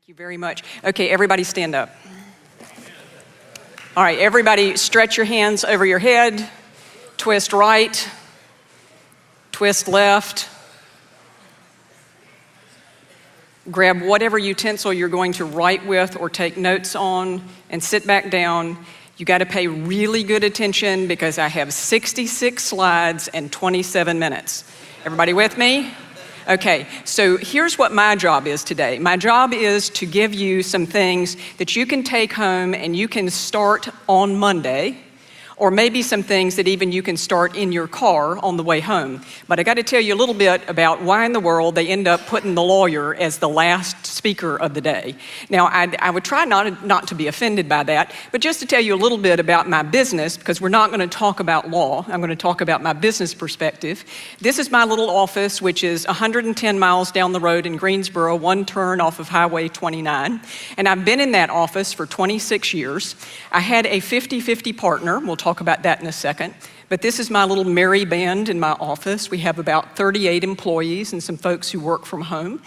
Thank you very much. Okay, everybody stand up. All right, everybody stretch your hands over your head, twist right, twist left. Grab whatever utensil you're going to write with or take notes on and sit back down. You got to pay really good attention because I have 66 slides and 27 minutes. Everybody with me? Okay, so here's what my job is today. My job is to give you some things that you can take home and you can start on Monday, or maybe some things that even you can start in your car on the way home. But I got to tell you a little bit about why in the world they end up putting the lawyer as the last speaker of the day. Now, I would try not to be offended by that, but just to tell you a little bit about my business, because we're not going to talk about law. I'm going to talk about my business perspective. This is my little office, which is 110 miles down the road in Greensboro, one turn off of Highway 29. And I've been in that office for 26 years. I had a 50-50 partner. We'll talk about that in a second. But this is my little merry band in my office. We have about 38 employees and some folks who work from home.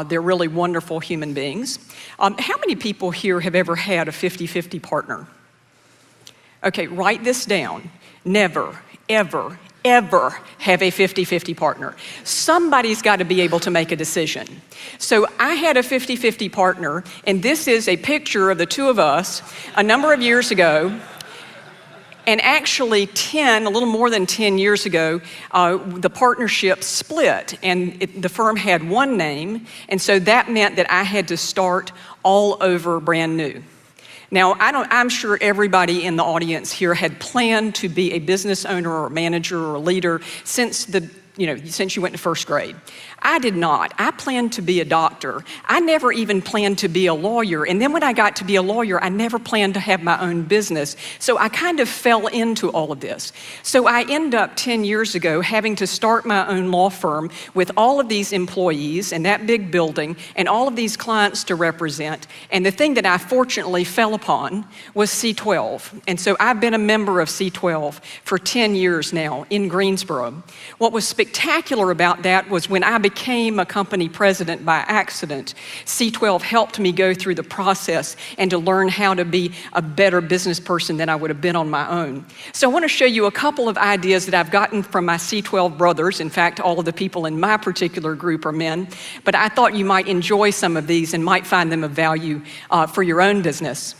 They're really wonderful human beings. How many people here have ever had a 50-50 partner? Okay, write this down. Never, ever, ever have a 50-50 partner. Somebody's got to be able to make a decision. So I had a 50-50 partner, and this is a picture of the two of us a number of years ago. And actually a little more than 10 years ago, the partnership split and the firm had one name. And so that meant that I had to start all over brand new. Now, I'm sure everybody in the audience here had planned to be a business owner or manager or leader since you went to first grade. I did not. I planned to be a doctor. I never even planned to be a lawyer. And then when I got to be a lawyer, I never planned to have my own business. So I kind of fell into all of this. So I end up 10 years ago having to start my own law firm with all of these employees and that big building and all of these clients to represent. And the thing that I fortunately fell upon was C12. And so I've been a member of C12 for 10 years now in Greensboro. What was spectacular about that was when I became a company president by accident, C12 helped me go through the process and to learn how to be a better business person than I would have been on my own. So I want to show you a couple of ideas that I've gotten from my C12 brothers. In fact, all of the people in my particular group are men, but I thought you might enjoy some of these and might find them of value for your own business.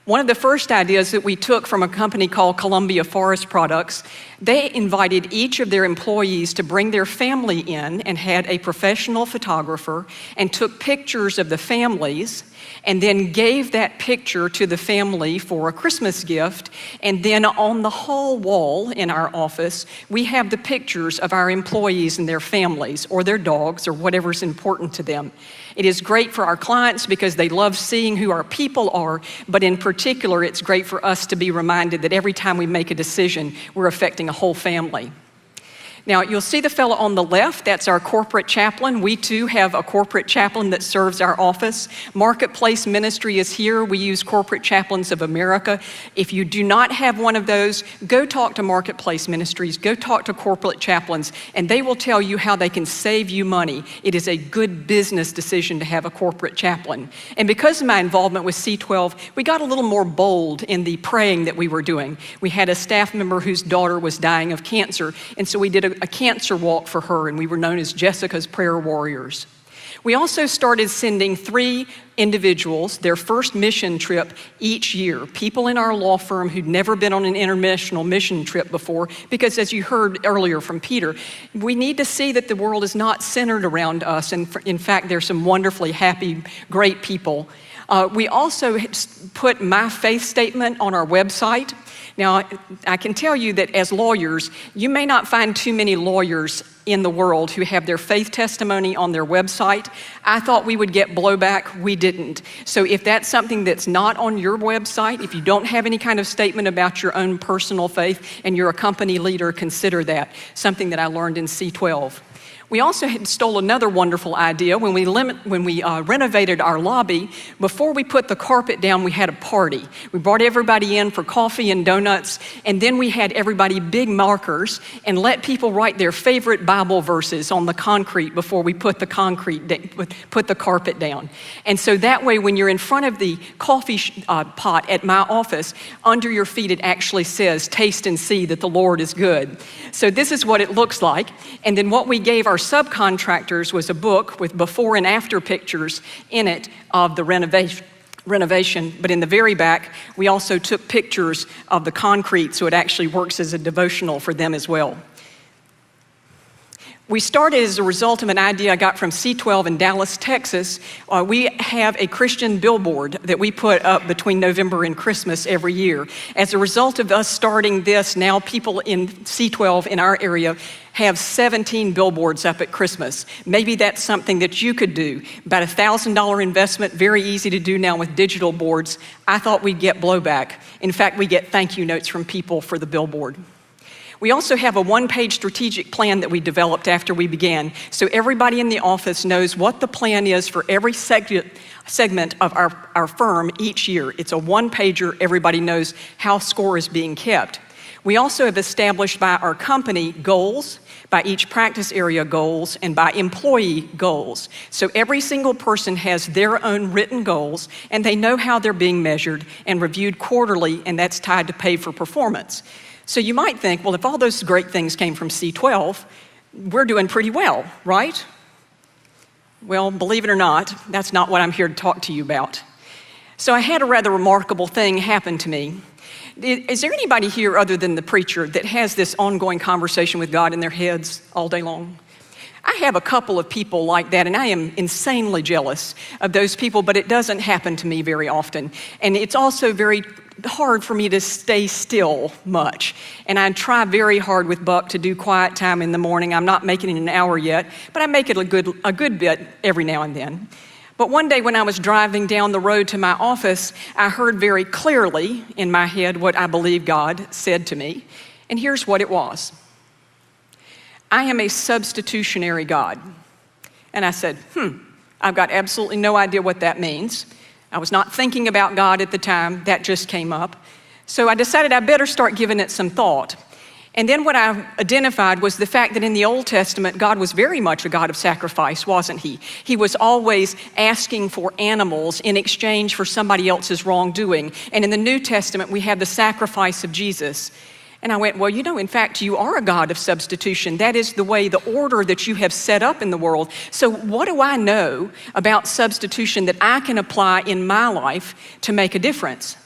One of the first ideas that we took from a company called Columbia Forest Products, they invited each of their employees to bring their family in and had a professional photographer and took pictures of the families and then gave that picture to the family for a Christmas gift. And then on the hall wall in our office, we have the pictures of our employees and their families or their dogs or whatever's important to them. It is great for our clients because they love seeing who our people are, but in particular, it's great for us to be reminded that every time we make a decision, we're affecting a whole family. Now, you'll see the fellow on the left, that's our corporate chaplain. We too have a corporate chaplain that serves our office. Marketplace Ministry is here. We use Corporate Chaplains of America. If you do not have one of those, go talk to Marketplace Ministries, go talk to corporate chaplains, and they will tell you how they can save you money. It is a good business decision to have a corporate chaplain. And because of my involvement with C12, we got a little more bold in the praying that we were doing. We had a staff member whose daughter was dying of cancer, and so we did a cancer walk for her, and we were known as Jessica's Prayer Warriors. We also started sending 3 individuals their first mission trip each year, people in our law firm who'd never been on an international mission trip before, because as you heard earlier from Peter, we need to see that the world is not centered around us, and in fact, there's some wonderfully happy, great people. We also put my faith statement on our website. Now, I can tell you that as lawyers, you may not find too many lawyers in the world who have their faith testimony on their website. I thought we would get blowback. We didn't. So if that's something that's not on your website, if you don't have any kind of statement about your own personal faith and you're a company leader, consider that something that I learned in C12. We also stole another wonderful idea. When we renovated our lobby, before we put the carpet down, we had a party. We brought everybody in for coffee and donuts, and then we had everybody big markers and let people write their favorite Bible verses on the concrete before we put the carpet down. And so that way, when you're in front of the coffee pot at my office, under your feet it actually says, "Taste and see that the Lord is good." So this is what it looks like. And then what we gave our subcontractors was a book with before and after pictures in it of the renovation. But in the very back, we also took pictures of the concrete, so it actually works as a devotional for them as well. We started as a result of an idea I got from C12 in Dallas, Texas. We have a Christian billboard that we put up between November and Christmas every year. As a result of us starting this, now people in C12 in our area have 17 billboards up at Christmas. Maybe that's something that you could do. About a $1,000 investment, very easy to do now with digital boards. I thought we'd get blowback. In fact, we get thank you notes from people for the billboard. We also have a one-page strategic plan that we developed after we began, so everybody in the office knows what the plan is for every segment of our firm each year. It's a one-pager. Everybody knows how score is being kept. We also have established by our company goals, by each practice area goals, and by employee goals. So every single person has their own written goals, and they know how they're being measured and reviewed quarterly, and that's tied to pay for performance. So you might think, well, if all those great things came from C12, we're doing pretty well, right? Well, believe it or not, that's not what I'm here to talk to you about. So I had a rather remarkable thing happen to me. Is there anybody here other than the preacher that has this ongoing conversation with God in their heads all day long? I have a couple of people like that, and I am insanely jealous of those people, but it doesn't happen to me very often. And it's also very hard for me to stay still much. And I try very hard with Buck to do quiet time in the morning. I'm not making it an hour yet, but I make it a good bit every now and then. But one day when I was driving down the road to my office, I heard very clearly in my head what I believe God said to me. And here's what it was. I am a substitutionary God. And I said, I've got absolutely no idea what that means. I was not thinking about God at the time. That just came up. So I decided I better start giving it some thought. And then what I identified was the fact that in the Old Testament, God was very much a God of sacrifice, wasn't he? He was always asking for animals in exchange for somebody else's wrongdoing. And in the New Testament, we have the sacrifice of Jesus. And I went, well, in fact, you are a God of substitution. That is the way, the order that you have set up in the world. So what do I know about substitution that I can apply in my life to make a difference?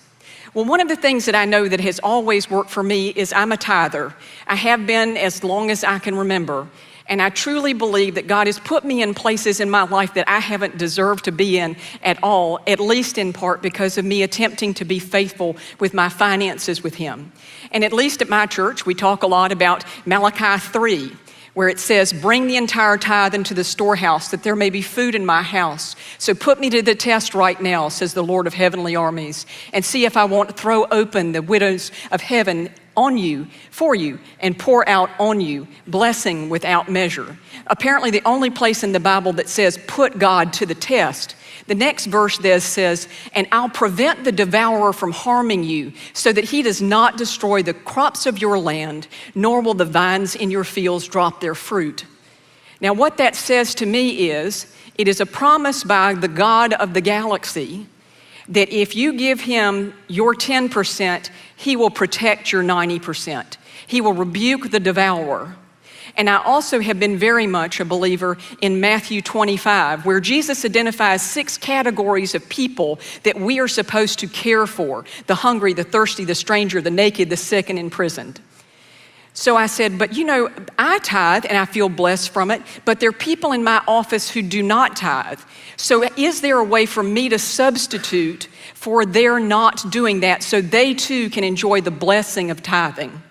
Well, one of the things that I know that has always worked for me is I'm a tither. I have been as long as I can remember. And I truly believe that God has put me in places in my life that I haven't deserved to be in at all, at least in part because of me attempting to be faithful with my finances with him. And at least at my church, we talk a lot about Malachi 3, where it says, bring the entire tithe into the storehouse, that there may be food in my house. So put me to the test right now, says the Lord of heavenly armies, and see if I won't throw open the windows of heaven on you, for you, and pour out on you blessing without measure. Apparently the only place in the Bible that says put God to the test. The next verse there says, and I'll prevent the devourer from harming you so that he does not destroy the crops of your land, nor will the vines in your fields drop their fruit. Now what that says to me is, it is a promise by the God of the galaxy that if you give him your 10%, he will protect your 90%. He will rebuke the devourer. And I also have been very much a believer in Matthew 25, where Jesus identifies 6 categories of people that we are supposed to care for: the hungry, the thirsty, the stranger, the naked, the sick, and imprisoned. So I said, but I tithe and I feel blessed from it, but there are people in my office who do not tithe. So is there a way for me to substitute for their not doing that so they too can enjoy the blessing of tithing?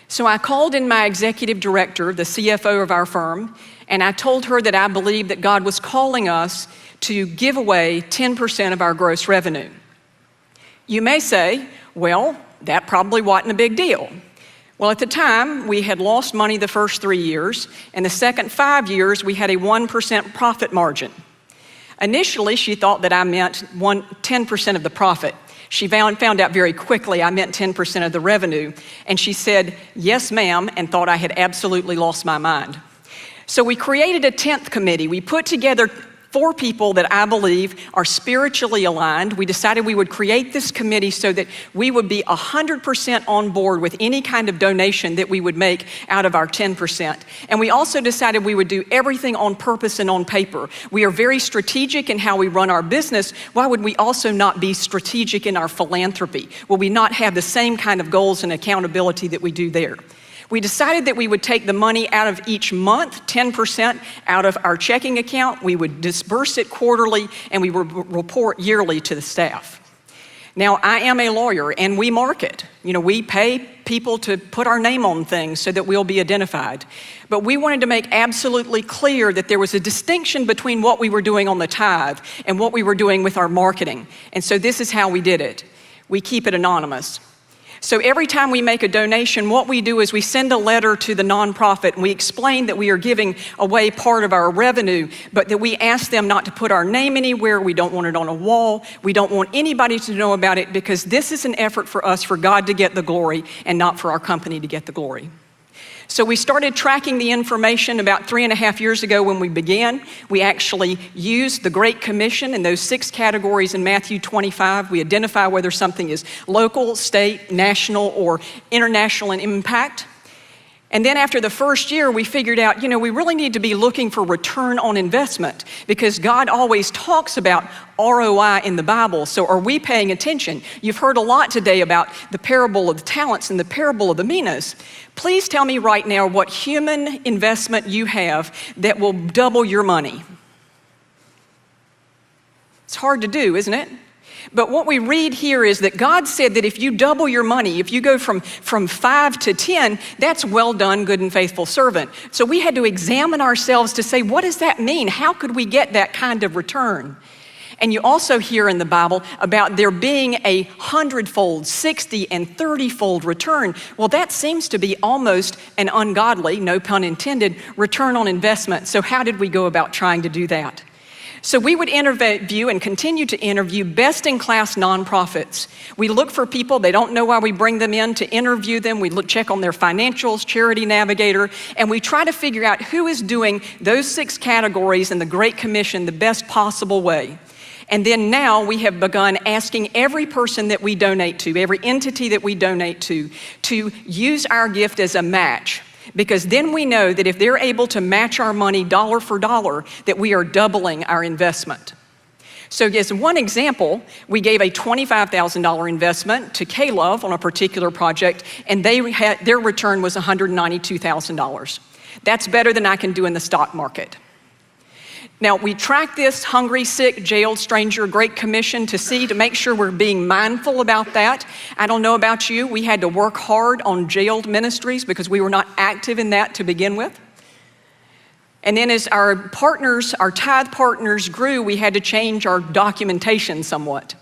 So I called in my executive director, the CFO of our firm, and I told her that I believed that God was calling us to give away 10% of our gross revenue. You may say, well, that probably wasn't a big deal. Well, at the time, we had lost money the first 3 years, and the second 5 years, we had a 1% profit margin. Initially, she thought that I meant 10% of the profit. She found out very quickly I meant 10% of the revenue, and she said, "Yes, ma'am," and thought I had absolutely lost my mind. So we created a 10th committee. We put together 4 people that I believe are spiritually aligned. We decided we would create this committee so that we would be 100% on board with any kind of donation that we would make out of our 10%. And we also decided we would do everything on purpose and on paper. We are very strategic in how we run our business. Why would we also not be strategic in our philanthropy? Will we not have the same kind of goals and accountability that we do there? We decided that we would take the money out of each month, 10% out of our checking account. We would disperse it quarterly, and we would report yearly to the staff. Now, I am a lawyer, and we market. We pay people to put our name on things so that we'll be identified. But we wanted to make absolutely clear that there was a distinction between what we were doing on the tithe and what we were doing with our marketing. And so this is how we did it. We keep it anonymous. So every time we make a donation, what we do is we send a letter to the nonprofit, and we explain that we are giving away part of our revenue, but that we ask them not to put our name anywhere. We don't want it on a wall. We don't want anybody to know about it, because this is an effort for us, for God to get the glory, and not for our company to get the glory. So we started tracking the information about 3.5 years ago when we began. We actually used the Great Commission in those 6 categories in Matthew 25. We identify whether something is local, state, national, or international in impact. And then after the first year, we figured out, we really need to be looking for return on investment, because God always talks about ROI in the Bible. So are we paying attention? You've heard a lot today about the parable of the talents and the parable of the minas. Please tell me right now what human investment you have that will double your money. It's hard to do, isn't it? But what we read here is that God said that if you double your money, if you go from 5 to 10, that's well done, good and faithful servant. So we had to examine ourselves to say, what does that mean? How could we get that kind of return? And you also hear in the Bible about there being a 100-fold, 60 and 30-fold return. Well, that seems to be almost an ungodly, no pun intended, return on investment. So how did we go about trying to do that? So we would interview and continue to interview best-in-class nonprofits. We look for people, they don't know why we bring them in, to interview them. We check on their financials, Charity Navigator, and we try to figure out who is doing those 6 categories in the Great Commission the best possible way. And then now we have begun asking every person that we donate to, every entity that we donate to use our gift as a match. Because then we know that if they're able to match our money dollar for dollar, that we are doubling our investment. So as one example, we gave a $25,000 investment to K-Love on a particular project, and their return was $192,000. That's better than I can do in the stock market. Now, we track this hungry, sick, jailed stranger Great Commission to make sure we're being mindful about that. I don't know about you, we had to work hard on jailed ministries because we were not active in that to begin with. And then as our tithe partners grew, we had to change our documentation somewhat.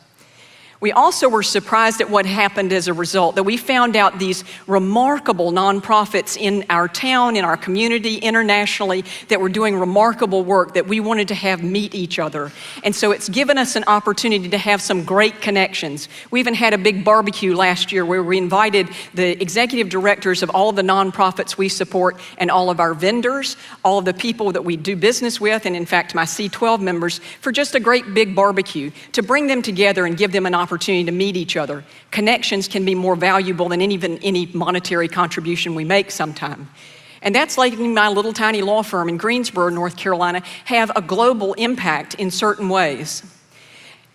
We also were surprised at what happened as a result, that we found out these remarkable nonprofits in our town, in our community, internationally, that were doing remarkable work that we wanted to have meet each other. And so it's given us an opportunity to have some great connections. We even had a big barbecue last year where we invited the executive directors of all of the nonprofits we support and all of our vendors, all of the people that we do business with, and in fact, my C12 members, for just a great big barbecue to bring them together and give them an opportunity to meet each other. Connections can be more valuable than even any monetary contribution we make sometime. And that's letting my little tiny law firm in Greensboro, North Carolina, have a global impact in certain ways.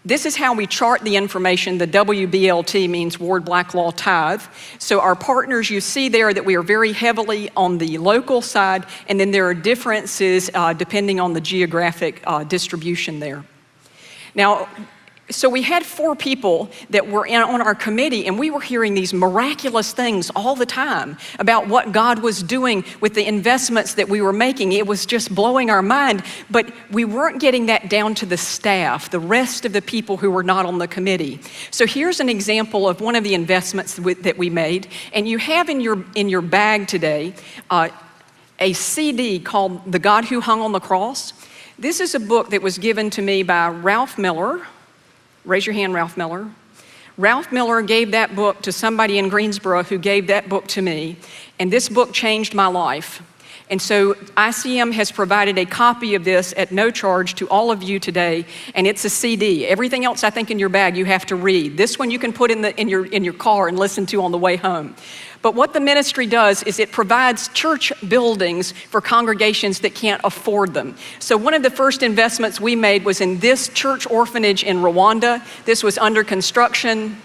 This is how we chart the information. The WBLT means Ward Black Law Tithe. So our partners, you see there that we are very heavily on the local side, and then there are differences depending on the geographic distribution there. Now, So we had 4 people that were on our committee, and we were hearing these miraculous things all the time about what God was doing with the investments that we were making. It was just blowing our mind, but we weren't getting that down to the staff, the rest of the people who were not on the committee. So here's an example of one of the investments that we made, and you have in your bag today a CD called The God Who Hung on the Cross. This is a book that was given to me by Ralph Miller. Raise your hand, Ralph Miller. Ralph Miller gave that book to somebody in Greensboro who gave that book to me, and this book changed my life. And so ICM has provided a copy of this at no charge to all of you today, and it's a CD. Everything else I think in your bag you have to read. This one you can put in your car and listen to on the way home. But what the ministry does is it provides church buildings for congregations that can't afford them. So one of the first investments we made was in this church orphanage in Rwanda. This was under construction.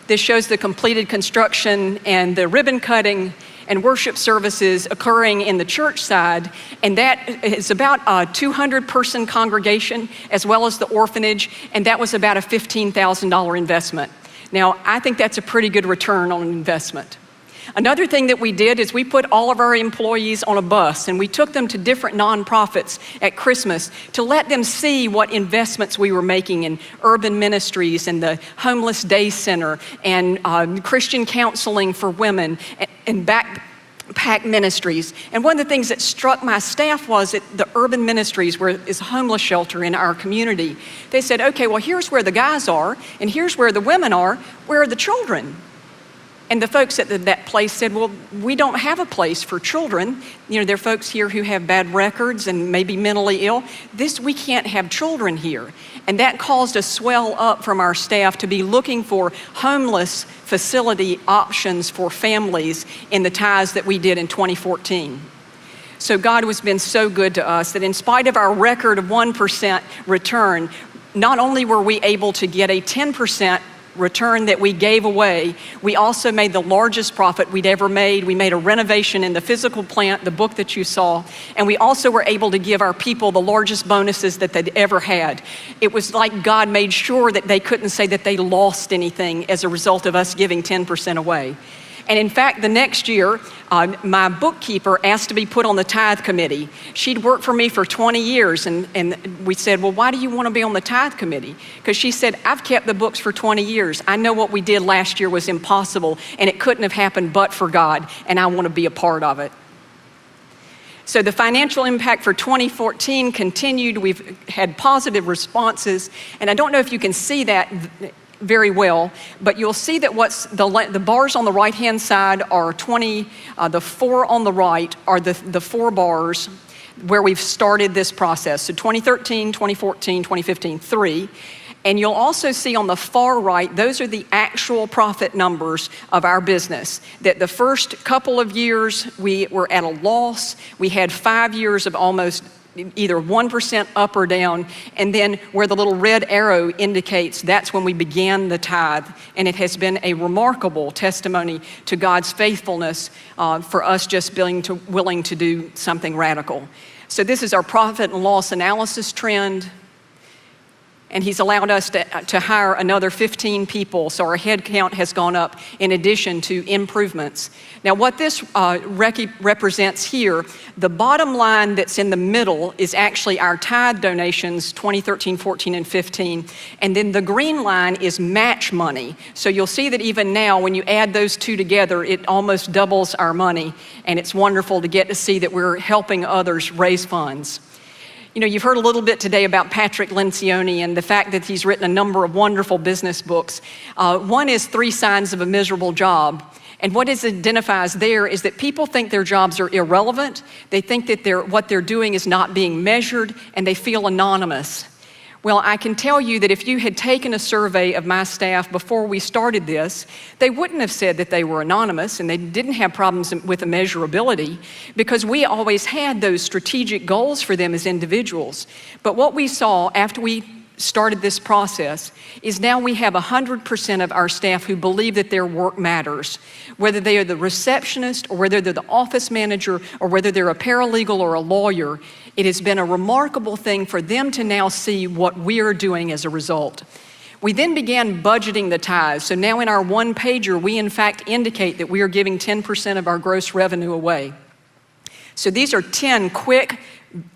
This shows the completed construction and the ribbon cutting and worship services occurring in the church side. And that is about a 200-person congregation as well as the orphanage, and that was about a $15,000 investment. Now, I think that's a pretty good return on an investment. Another thing that we did is we put all of our employees on a bus and we took them to different nonprofits at Christmas to let them see what investments we were making in urban ministries and the Homeless Day Center and Christian counseling for women and backpack ministries. And one of the things that struck my staff was that the urban ministries, where is a homeless shelter in our community, they said, okay, well, here's where the guys are and here's where the women are. Where are the children? And the folks at that place said, well, we don't have a place for children. You know, there are folks here who have bad records and maybe mentally ill. We can't have children here. And that caused a swell up from our staff to be looking for homeless facility options for families in the tithes that we did in 2014. So God has been so good to us that in spite of our record of 1% return, not only were we able to get a 10% return that we gave away, we also made the largest profit we'd ever made. We made a renovation in the physical plant, the book that you saw, and we also were able to give our people the largest bonuses that they'd ever had. It was like God made sure that they couldn't say that they lost anything as a result of us giving 10% away. And in fact, the next year, my bookkeeper asked to be put on the tithe committee. She'd worked for me for 20 years, and we said, well, why do you want to be on the tithe committee? Because she said, I've kept the books for 20 years. I know what we did last year was impossible, and it couldn't have happened but for God, and I want to be a part of it. So the financial impact for 2014 continued. We've had positive responses, and I don't know if you can see that very well, but you'll see that what's the bars on the right-hand side are 20, the 4 on the right are the 4 bars where we've started this process. So 2013, 2014, 2015, 3. And you'll also see on the far right, those are the actual profit numbers of our business. That the first couple of years we were at a loss. We had 5 years of almost either 1% up or down, and then where the little red arrow indicates, that's when we began the tithe. And it has been a remarkable testimony to God's faithfulness for us just being willing to do something radical. So this is our profit and loss analysis trend. And he's allowed us to hire another 15 people, so our head count has gone up in addition to improvements. Now what this represents here, the bottom line that's in the middle is actually our tithe donations, 2013, 14, and 15. And then the green line is match money. So you'll see that even now, when you add those two together, it almost doubles our money. And it's wonderful to get to see that we're helping others raise funds. You know, you've heard a little bit today about Patrick Lencioni and the fact that he's written a number of wonderful business books. One is 3 Signs of a Miserable Job. And what it identifies there is that people think their jobs are irrelevant. They think that what they're doing is not being measured, and they feel anonymous. Well, I can tell you that if you had taken a survey of my staff before we started this, they wouldn't have said that they were anonymous and they didn't have problems with the measurability, because we always had those strategic goals for them as individuals. But what we saw after we started this process is now we have 100% of our staff who believe that their work matters, whether they are the receptionist or whether they're the office manager or whether they're a paralegal or a lawyer. It has been a remarkable thing for them to now see what we are doing as a result. We then began budgeting the tithes. So now in our one-pager, we in fact indicate that we are giving 10% of our gross revenue away. So these are 10 quick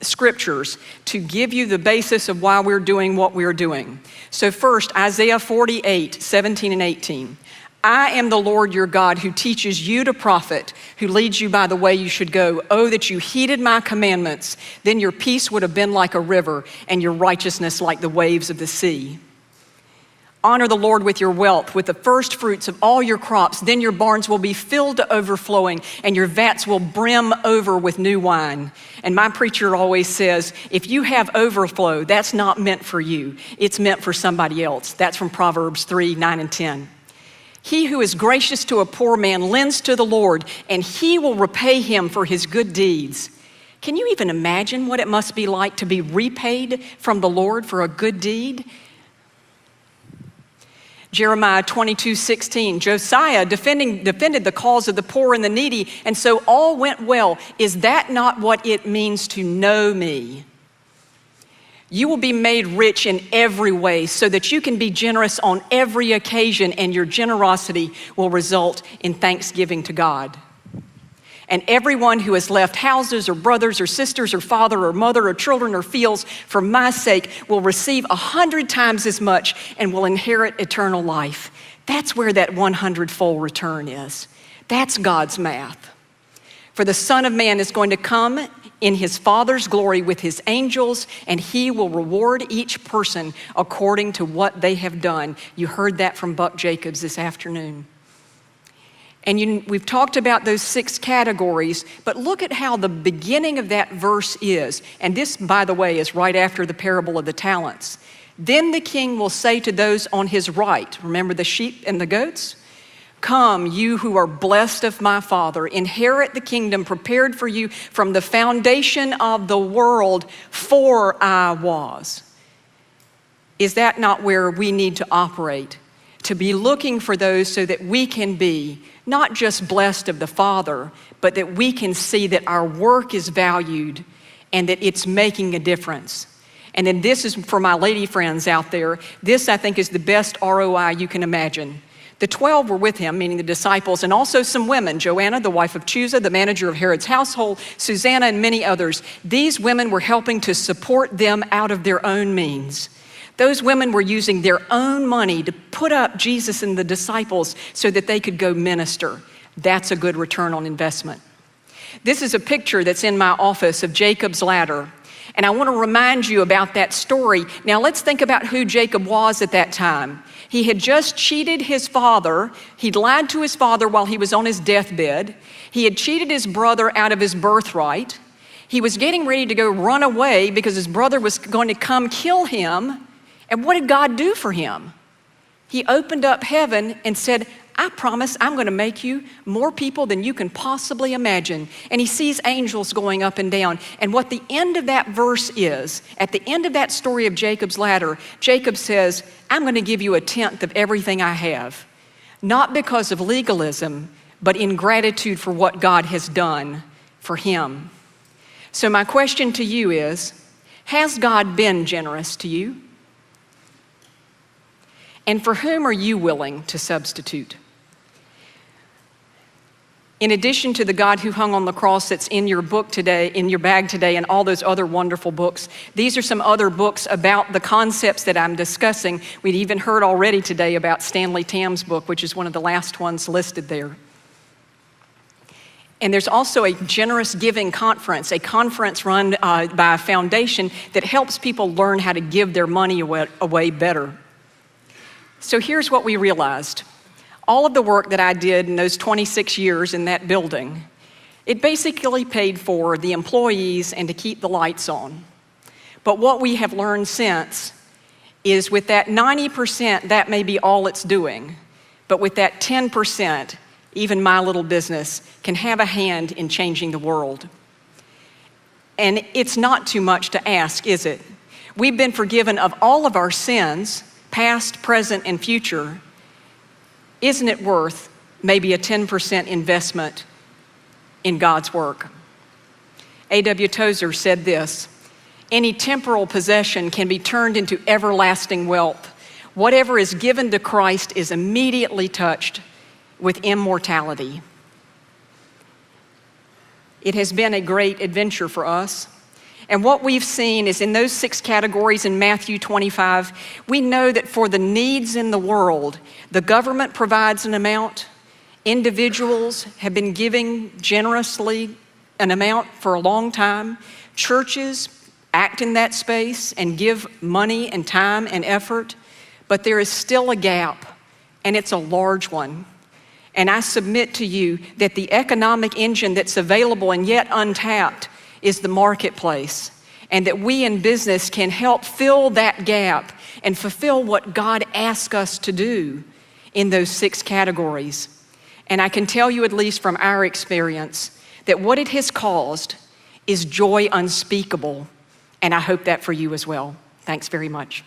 scriptures to give you the basis of why we're doing what we're doing. So first, Isaiah 48, 17 and 18. I am the Lord your God who teaches you to profit, who leads you by the way you should go. Oh, that you heeded my commandments. Then your peace would have been like a river and your righteousness like the waves of the sea. Honor the Lord with your wealth, with the first fruits of all your crops. Then your barns will be filled to overflowing and your vats will brim over with new wine. And my preacher always says, if you have overflow, that's not meant for you. It's meant for somebody else. That's from Proverbs 3, 9 and 10. He who is gracious to a poor man lends to the Lord, and he will repay him for his good deeds. Can you even imagine what it must be like to be repaid from the Lord for a good deed? Jeremiah 22:16, Josiah defended the cause of the poor and the needy, and so all went well. Is that not what it means to know me? You will be made rich in every way so that you can be generous on every occasion, and your generosity will result in thanksgiving to God. And everyone who has left houses or brothers or sisters or father or mother or children or fields for my sake will receive 100 times as much and will inherit eternal life. That's where that 100-fold return is. That's God's math. For the Son of Man is going to come in his Father's glory with his angels, and he will reward each person according to what they have done. You heard that from Buck Jacobs this afternoon. And we've talked about those 6 categories, but look at how the beginning of that verse is. And this, by the way, is right after the parable of the talents. Then the king will say to those on his right, remember the sheep and the goats? Come, you who are blessed of my Father, inherit the kingdom prepared for you from the foundation of the world, for I was. Is that not where we need to operate? To be looking for those so that we can be not just blessed of the Father, but that we can see that our work is valued and that it's making a difference. And then this is for my lady friends out there. This, I think, is the best ROI you can imagine. The 12 were with him, meaning the disciples, and also some women, Joanna, the wife of Chusa, the manager of Herod's household, Susanna, and many others. These women were helping to support them out of their own means. Those women were using their own money to put up Jesus and the disciples so that they could go minister. That's a good return on investment. This is a picture that's in my office of Jacob's ladder. And I want to remind you about that story. Now let's think about who Jacob was at that time. He had just cheated his father. He'd lied to his father while he was on his deathbed. He had cheated his brother out of his birthright. He was getting ready to go run away because his brother was going to come kill him. And what did God do for him? He opened up heaven and said, I promise I'm going to make you more people than you can possibly imagine. And he sees angels going up and down. And what the end of that verse is, at the end of that story of Jacob's ladder, Jacob says, I'm going to give you 1/10 of everything I have. Not because of legalism, but in gratitude for what God has done for him. So my question to you is, has God been generous to you? And for whom are you willing to substitute? In addition to the God who hung on the cross that's in your book today, in your bag today, and all those other wonderful books, these are some other books about the concepts that I'm discussing. We'd even heard already today about Stanley Tam's book, which is one of the last ones listed there. And there's also a generous giving conference, a conference run by a foundation that helps people learn how to give their money away better. So here's what we realized. All of the work that I did in those 26 years in that building, it basically paid for the employees and to keep the lights on. But what we have learned since is with that 90%, that may be all it's doing. But with that 10%, even my little business can have a hand in changing the world. And it's not too much to ask, is it? We've been forgiven of all of our sins, past, present, and future. Isn't it worth maybe a 10% investment in God's work? A.W. Tozer said this, any temporal possession can be turned into everlasting wealth. Whatever is given to Christ is immediately touched with immortality. It has been a great adventure for us. And what we've seen is in those 6 categories in Matthew 25, we know that for the needs in the world, the government provides an amount, individuals have been giving generously an amount for a long time, churches act in that space and give money and time and effort, but there is still a gap, and it's a large one. And I submit to you that the economic engine that's available and yet untapped is the marketplace, and that we in business can help fill that gap and fulfill what God asks us to do in those 6 categories. And I can tell you, at least from our experience, that what it has caused is joy unspeakable, and I hope that for you as well. Thanks very much.